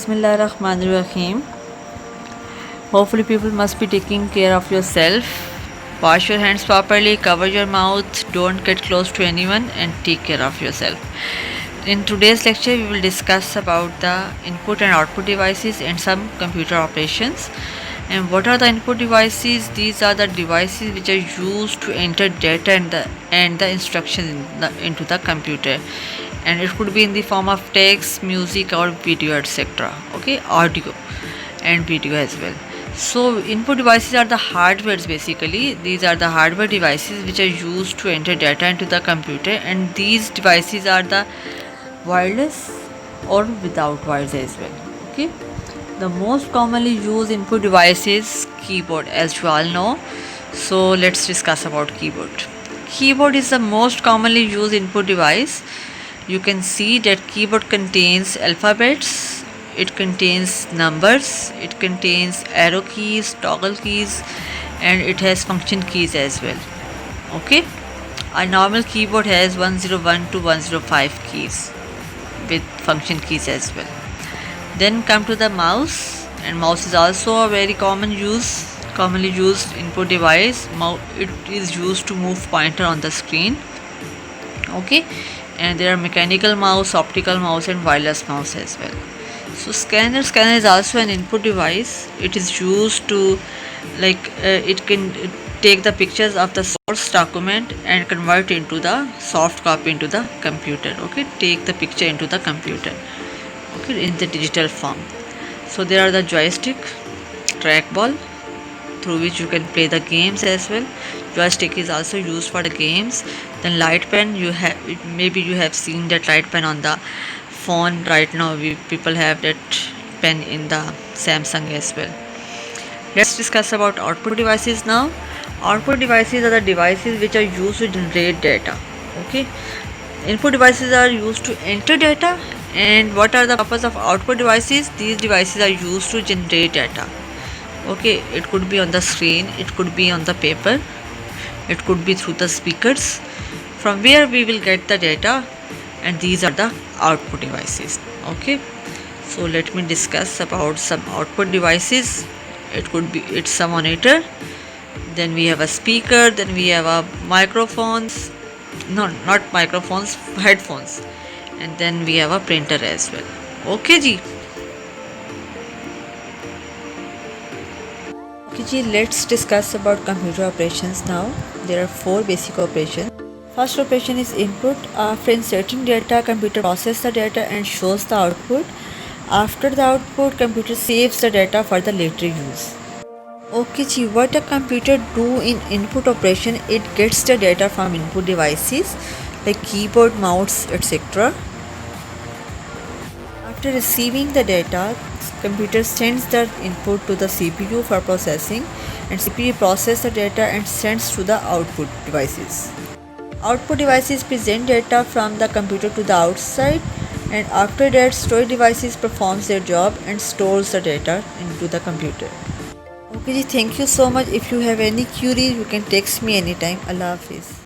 Bismillahirrahmanirrahim. Hopefully people must be taking care of yourself. Wash your hands properly, cover your mouth, don't get close to anyone and take care of yourself. In today's lecture we will discuss about the input and output devices and some computer operations. And what are the input devices? These are the devices which are used to enter data and the instructions into the computer, and it could be in the form of text, music or video, etc. Okay, audio and video as well. So input devices are the hardwares. Basically these are the hardware devices which are used to enter data into the computer, and these devices are the wireless or without wires as well. Okay, the most commonly used input device is keyboard, as you all know. So let's discuss about keyboard. Keyboard is the most commonly used input device. You can see that keyboard contains alphabets, it contains numbers, it contains arrow keys, toggle keys, and it has function keys as well. Okay, a normal keyboard has 101 to 105 keys with function keys as well. Then come to the mouse, and mouse is also a very commonly used input device. It is used to move pointer on the screen. Okay, and there are mechanical mouse, optical mouse and wireless mouse as well. So scanner is also an input device. It is used to it can take the pictures of the source document and convert into the soft copy into the computer. Okay, take the picture into the computer, okay, in the digital form. So there are the joystick, trackball, through which you can play the games as well. Joystick is also used for the games. Then light pen, maybe you have seen that light pen on the phone right now. People have that pen in the Samsung as well. Let's discuss about output devices now. Output devices are the devices which are used to generate data. Okay, input devices are used to enter data. And what are the purpose of output devices? These devices are used to generate data. Okay, it could be on the screen, it could be on the paper, it could be through the speakers, from where we will get the data, and these are the output devices. Okay, so let me discuss about some output devices. It's a monitor, then we have a speaker, then we have a microphones, no, not microphones, headphones, and then we have a printer as well. Okay ji. Okay ji, let's discuss about computer operations now. There are 4 basic operations. First operation is input. After inserting data, computer processes the data and shows the output. After the output, computer saves the data for the later use. Okay ji, what a computer do in input operation? It gets the data from input devices like keyboard, mouse, etc. After receiving the data, computer sends the input to the CPU for processing, and CPU processes the data and sends to the output devices. Output devices present data from the computer to the outside, and after that storage devices performs their job and stores the data into the computer. Okay ji, thank you so much. If you have any queries, you can text me anytime. Allah Hafiz.